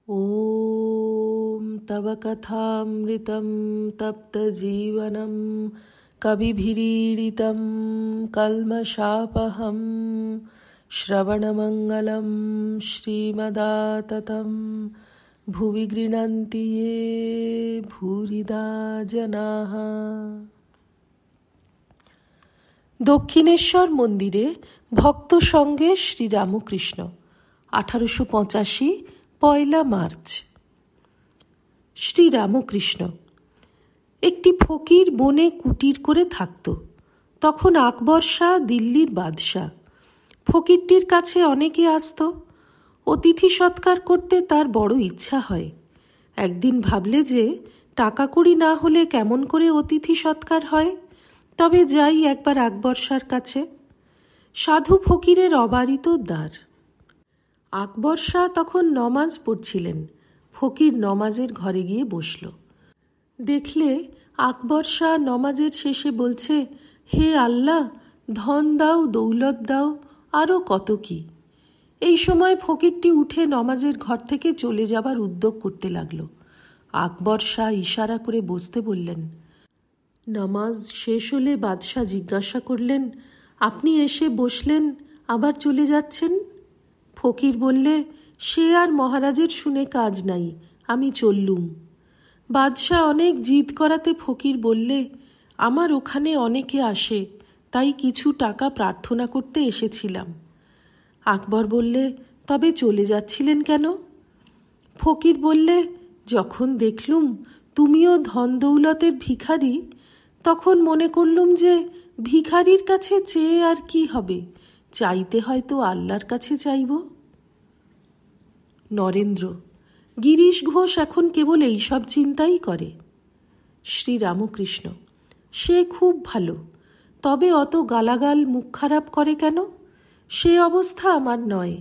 ॐ तव कथामृतं तप्तजीवनं कविभिरीडितं कल्मषापहं श्रवणमङ्गलं श्रीमदाततं भुवि गृह्णन्ति ये भूरिदा जनाः। দক্ষিণেশ্বর মন্দিরে ভক্ত সঙ্গে শ্রীরামকৃষ্ণ 1885 পয়লা মার্চ। শ্রীরামকৃষ্ণ। একটি ফকির বনে কুটির করে থাকত। তখন আকবর শাহ দিল্লির বাদশাহ। ফকিরটির কাছে অনেকে আসত। অতিথি সৎকার করতে তার বড় ইচ্ছা হয়। একদিন ভাবলে যে টাকা কড়ি না হলে কেমন করে অতিথি সৎকার হয়, তবে যাই একবার আকবর শাহর কাছে। সাধু ফকিরের অবারিত দ্বার। আকবর শাহ তখন নমাজ পড়ছিলেন। ফকির নমাজের ঘরে গিয়ে বসল। দেখলে আকবর শাহ নমাজের শেষে বলছে, হে আল্লাহ, ধন দাও, দৌলত দাও, আরও কত কি। এই সময় ফকিরটি উঠে নমাজের ঘর থেকে চলে যাবার উদ্যোগ করতে লাগল। আকবর শাহ ইশারা করে বসতে বললেন। নামাজ শেষ হলে বাদশাহ জিজ্ঞাসা করলেন, আপনি এসে বসলেন, আবার চলে যাচ্ছেন? ফকির বললে, সে আর মহারাজের শুনে কাজ নাই, আমি চললুম। বাদশাহ অনেক জিদ করাতে ফকির বললে, আমার ওখানে অনেকে আসে, তাই কিছু টাকা প্রার্থনা করতে এসেছিলাম। আকবর বললে, তবে চলে যাচ্ছিলেন কেন? ফকির বললে, যখন দেখলুম তুমিও ধন দৌলতের ভিখারি, তখন মনে করলুম যে ভিখারির কাছে চেয়ে আর কি হবে, চাইতে হয়তো আল্লাহর কাছে চাইব। নরেন্দ্র। গিরিশ ঘোষ এখন কেবল এইসব চিন্তাই করে। শ্রীরামকৃষ্ণ। সে খুব ভালো, তবে অত গালাগাল মুখ খারাপ করে কেন? সে অবস্থা আমার নয়।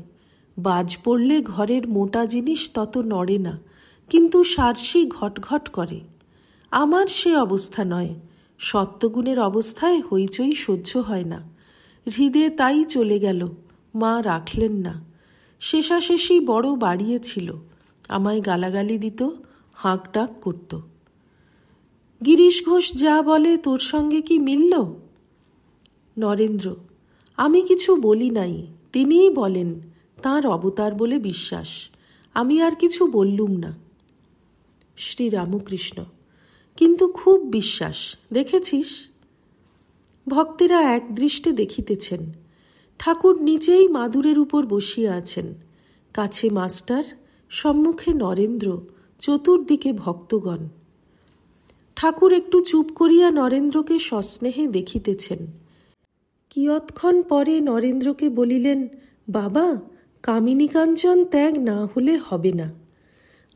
বাজ পড়লে ঘরের মোটা জিনিস তত নড়ে না, কিন্তু সারসি ঘটঘট করে। আমার সে অবস্থা নয়। সত্যগুণের অবস্থায় হইচই সহ্য হয় না। হৃদে তাই চলে গেল, মা রাখলেন না। শেষাশেষি বড় বাড়িয়েছিল, আমায় গালাগালি দিত, হাঁক ডাক করত। গিরিশ ঘোষ যা বলে তোর সঙ্গে কি মিলল? নরেন্দ্র। আমি কিছু বলি নাই, তিনিই বলেন, তাঁর অবতার বলে বিশ্বাস। আমি আর কিছু বললুম না। শ্রীরামকৃষ্ণ। কিন্তু খুব বিশ্বাস, দেখেছিস? ভক্তেরা এক দৃষ্টে দেখিতেছেন। ঠাকুর নিচেই মাদুরের উপর বসিয়া আছেন। কাছে মাস্টার, সম্মুখে নরেন্দ্র, চতুর্দিকে ভক্তগণ। ঠাকুর একটু চুপ করিয়া নরেন্দ্রকে সস্নেহে দেখিতেছেন। কিয়ৎক্ষণ পরে নরেন্দ্রকে বলিলেন, বাবা, কামিনী কাঞ্চন ত্যাগ না হলে হবে না।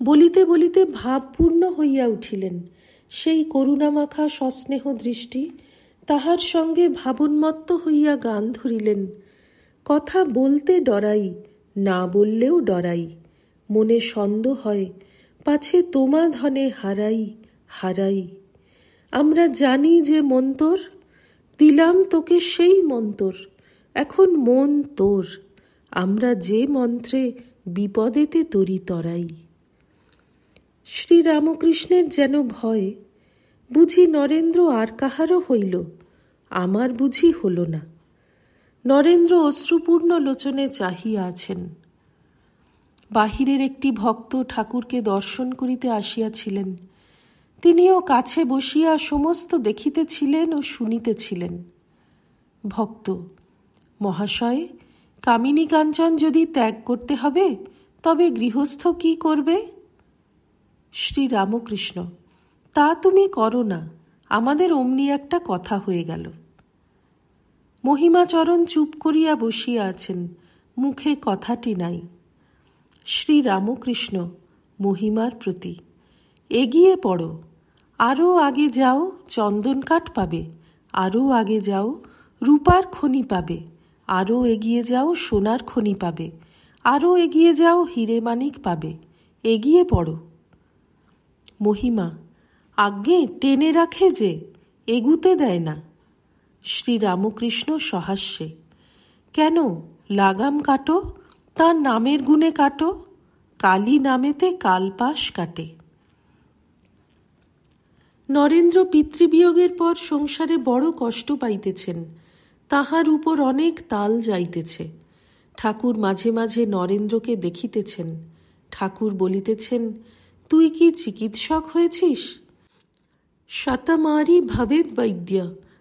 বলিতে বলিতে ভাবপূর্ণ হইয়া উঠিলেন। সেই করুণামাখা সস্নেহ দৃষ্টি, তাহার সঙ্গে ভাবন্মত্ত হইয়া গান ধরিলেন। কথা বলতে ডরাই, না বললেও ডরাই। মনে সন্দেহ হয়, পাছে তোমা ধনে হারাই হারাই। আমরা জানি যে মন্তর, দিলাম তোকে সেই মন্তর, এখন মন তোর। আমরা যে মন্ত্রে বিপদেতে তরি তরাই। শ্রীরামকৃষ্ণের যেন ভয়, বুঝি নরেন্দ্র আর কাহারও হইল, আমার বুঝি হল না। নরেন্দ্র অশ্রুপূর্ণ লোচনে চাহিয়া আছেন। বাহিরের একটি ভক্ত ঠাকুরকে দর্শন করিতে আসিয়াছিলেন। তিনিও কাছে বসিয়া সমস্ত দেখিতেছিলেন ও শুনিতেছিলেন। ভক্ত। মহাশয়, কামিনী কাঞ্চন যদি ত্যাগ করতে হবে, তবে গৃহস্থ কি করবে? শ্রীরামকৃষ্ণ। তা তুমি করো না, আমাদের অমনি একটা কথা হয়ে গেল। মহিমাচরণ চুপ করিয়া বসিয়া আছেন, মুখে কথাটি নাই। শ্রীরামকৃষ্ণ মহিমার প্রতি। এগিয়ে পড়ো, আরও আগে যাও, চন্দন কাঠ পাবে। আরও আগে যাও, রূপার খনি পাবে। আরও এগিয়ে যাও, সোনার খনি পাবে। আরও এগিয়ে যাও, হিরে মানিক পাবে। এগিয়ে পড়ো। মহিমা। আজ্ঞে টেনে রাখে যে, এগুতে দেয় না। শ্রীরামকৃষ্ণ সহাস্যে। কেন, লাগাম কাটো, তার নামের গুণে কাটো। কালী নামেতে কালপাশ কাটে। নরেন্দ্র পিতৃবিয়োগের পর সংসারে বড় কষ্ট পাইতেছেন, তাহার উপর অনেক তাল যাইতেছে। ঠাকুর মাঝে মাঝে নরেন্দ্রকে দেখিতেছেন। ঠাকুর বলিতেছেন, তুই কি চিকিৎসক হয়েছিস? শতমারি ভবেদ বৈদ্য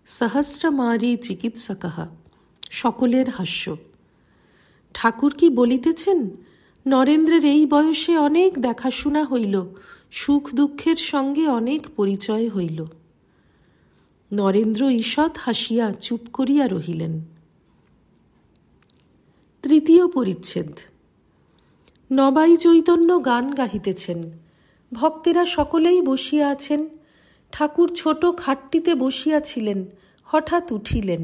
সহস্রমারি চিকিৎসকঃ। সকলের হাস্য। ঠাকুর কি বলিতেছেন, নরেন্দ্রের এই বয়সে অনেক দেখাশোনা হইল, সুখ দুঃখের সঙ্গে অনেক পরিচয় হইল। নরেন্দ্র ঈষৎ হাসিয়া চুপ করিয়া রহিলেন। তৃতীয় পরিচ্ছেদ। নবাই চৈতন্য গান গাহিতেছেন। ভক্তেরা সকলেই বসিয়া আছেন। ঠাকুর ছোট খাটটিতে বসিয়াছিলেন, হঠাৎ উঠিলেন,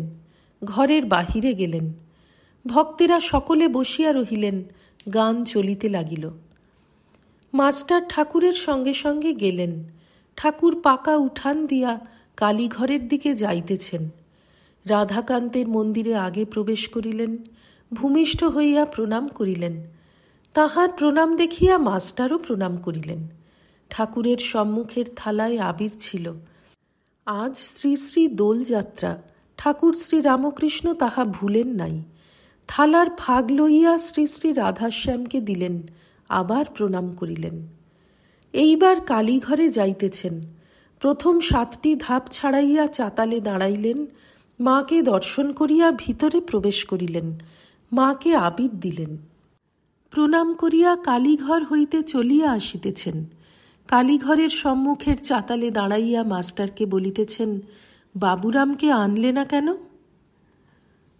ঘরের বাহিরে গেলেন। ভক্তেরা সকলে বসিয়া রহিলেন, গান চলিতে লাগিল। মাস্টার ঠাকুরের সঙ্গে সঙ্গে গেলেন। ঠাকুর পাকা উঠান দিয়া কালীঘরের দিকে যাইতেছেন। রাধাকান্তের মন্দিরে আগে প্রবেশ করিলেন, ভূমিষ্ঠ হইয়া প্রণাম করিলেন। তাহার প্রণাম দেখিয়া মাস্টারও প্রণাম করিলেন। ঠাকুরের সম্মুখের থালায় আবির ছিল। আজ শ্রী শ্রী দোলযাত্রা, ঠাকুর শ্রী রামকৃষ্ণ তাহা ভুলেন নাই। থালার ফাগ লইয়া শ্রী শ্রী রাধাশ্যামকে দিলেন, আবার প্রণাম করিলেন। এইবার কালীঘরে যাইতেছেন। প্রথম 7টি ধাপ ছাড়াইয়া চাতালে দাঁড়াইলেন, মাকে দর্শন করিয়া ভিতরে প্রবেশ করিলেন, মাকে আবির দিলেন। প্রণাম করিয়া কালীঘর হইতে চলিয়া আসিতেছেন। কালীঘরের সম্মুখের চাতালে দাঁড়াইয়া মাস্টারকে বলিতেছেন, বাবুরামকে আনলে না কেন?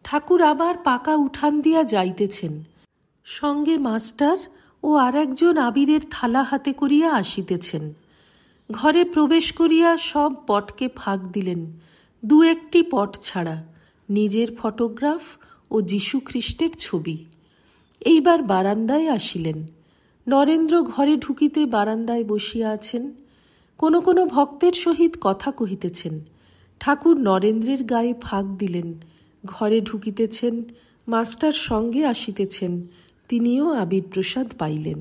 ঠাকুর আবার পাকা উঠান দিয়া যাইতেছেন। সঙ্গে মাস্টার ও আর একজন আবিরের থালা হাতে করিয়া আসিতেছেন। ঘরে প্রবেশ করিয়া সব পটকে ফাঁক দিলেন, 2-1টি পট ছাড়া, নিজের ফটোগ্রাফ ও যীশুখ্রিস্টের ছবি। এইবার বারান্দায় আসিলেন। নরেন্দ্র ঘরে ঢুকিতে বারান্দায় বসিয়া আছেন। কোনো কোনো ভক্তের সহিত কথা কহিতেছেন। ঠাকুর নরেন্দ্রের গায়ে ফাঁক দিলেন, ঘরে ঢুকিতেছেন, মাস্টার সঙ্গে আসিতেছেন, তিনিও আবির প্রসাদ পাইলেন।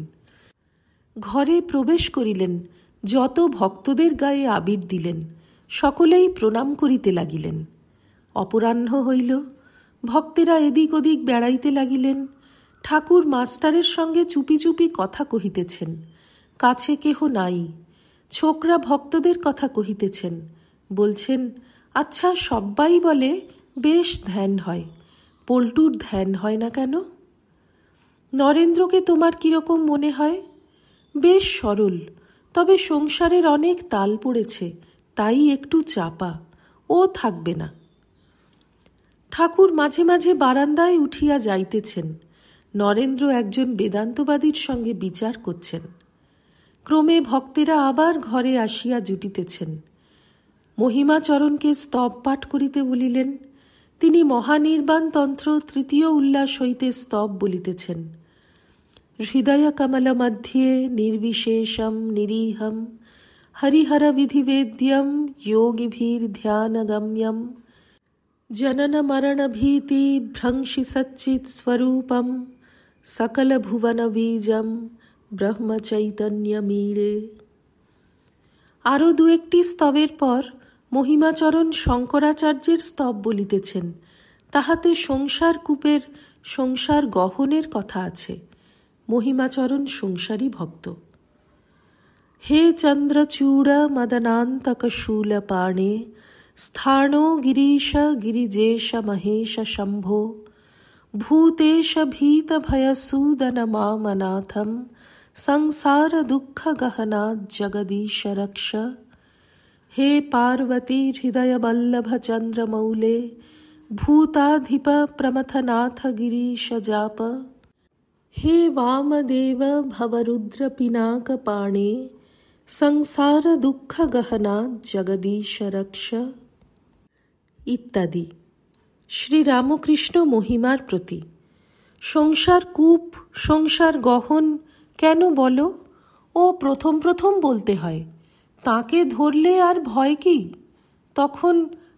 ঘরে প্রবেশ করিলেন, যত ভক্তদের গায়ে আবির দিলেন, সকলেই প্রণাম করিতে লাগিলেন। অপরাহ্ন হইল, ভক্তেরা এদিক ওদিক বেড়াইতে লাগিলেন। ঠাকুর মাস্টারের সঙ্গে চুপি চুপি কথা কহিতেছেন, কাছে কেহ নাই। ছোকরা ভক্তদের কথা কহিতেছেন, বলছেন, আচ্ছা সব্বাই বলে বেশ ধ্যান হয়, পল্টুর ধ্যান হয় না কেন? নরেন্দ্রকে তোমার কিরকম মনে হয়? বেশ সরল, তবে সংসারের অনেক তাল পড়েছে, তাই একটু চাপা, ও থাকবে না। ঠাকুর মাঝে মাঝে বারান্দায় উঠিয়া যাইতেছেন। নরেন্দ্র একজন বেদান্তবাদীর সঙ্গে বিচার করছেন। ক্রমে ভক্তেরা আবার ঘরে আসিয়া জুটিতেছেন। মহিমাচরণকে স্তব পাঠ করিতে বলিলেন। তিনি মহানির্বাণ তন্ত্র 3য় উল্লাস হইতে স্তব বলিতেছেন। হৃদয় কমল মধ্যে নির্বিশেষম নিরীহম হরিহর বিধিবেদ্যম যোগীভীর ধ্যানগম্যম জনন মরণ ভীতি ভ্রংশি সচ্চিৎ স্বরূপম সকল ভুবন বীজম ব্রহ্ম চৈতন্য মীড়ে। আরও 2-1টি স্তবের পর মহিমাচরণ শঙ্করাচার্যের স্তব বলিতেছেন। তাহাতে সংসার কূপের সংসার গহনের কথা আছে। মহিমাচরণ সংসারী ভক্ত। হে চন্দ্রচূড় মদনান্তক শূল পাণে স্থাণো গিরিশ গিরিজেশ মহেশ শম্ভো ভূতেশ ভীত ভয়সূদন মামনাথম সংসার দুঃখ গহনা জগদীশ রক্ষ। হে পার্বতী হৃদয় বল্লভ চন্দ্রমৌলে ভূতাধিপ প্রমথনাথ গিরিশ জাপ। হে वामदेव भवरुद्र पिनाक पाणे संसार दुःख गहना जगदीश रक्ष ইত্যাদি। শ্রী রামকৃষ্ণ মহিমার প্রতি। সংসার কূপ, সংসার গহন কেন বলো? ও প্রথম প্রথম বলতে হয়, তাকে ধরলে আর ভয় কি? তখন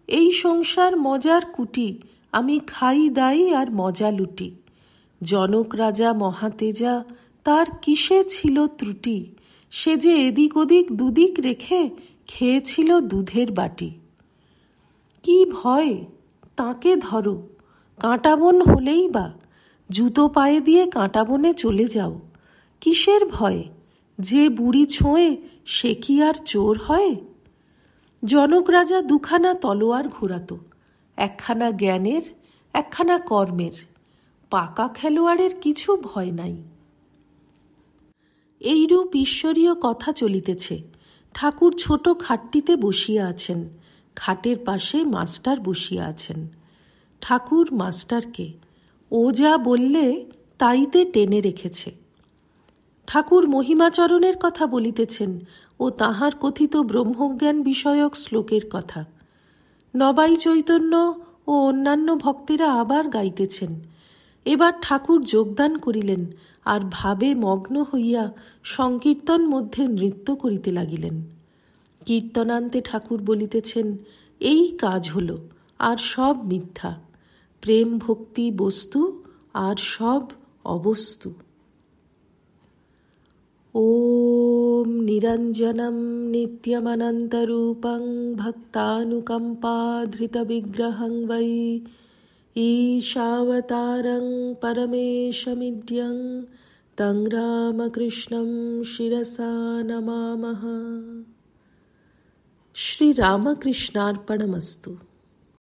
এই সংসার মজার কুটি, আমি খাই দাই আর মজা লুটি। জনক রাজা মহাতেজা তার কিসে ছিল ত্রুটি, সে যে এদিক ওদিক দুদিক রেখে খেয়েছিল দুধের বাটি। কি ভয়, তাকে ধরো, কাঁটাবন হলেই বা, জুতো পায়ে দিয়ে কাঁটাবনে চলে যাও। কিসের ভয়, যে বুড়ি ছোঁয়ে সে কি আর চোর হয়? জনক রাজা দুখানা তলোয়ার ঘোরাত, একখানা জ্ঞানের, একখানা কর্মের। পাকা খেলোয়াড়ের কিছু ভয় নাই। এইরূপ ঈশ্বরীয় কথা চলিতেছে। ঠাকুর ছোট খাটটিতে বসিয়া আছেন, খাটের পাশে মাস্টার বসিয়া আছেন। ঠাকুর মাস্টারকে ও যা বললে তাইতে টেনে রেখেছে। ঠাকুর মহিমাচরণের কথা বলিতেছেন ও তাঁহার কথিত ব্রহ্মজ্ঞান বিষয়ক শ্লোকের কথা। নবাই চৈতন্য ও অন্যান্য ভক্তেরা আবার গাইতেছেন। এবার ঠাকুর যোগদান করিলেন আর ভাবে মগ্ন হইয়া সংকীর্তন মধ্যে নৃত্য করিতে লাগিলেন। কীর্তনান্তে ঠাকুর বলিতেছেন, এই কাজ হল, আর সব মিথ্যা। প্রেম ভক্তি বস্তু, আর সব অবস্তু। ওম নিরঞ্জনম নিত্যমনন্তরূপং ভক্তানুকম্পাধৃতবিগ্রহং বৈ ঈশাবতারং পরমেশমিড্যং তং রামকৃষ্ণং শিরসা নমামঃ। শ্রীরামকৃষ্ণার্পণমস্তু।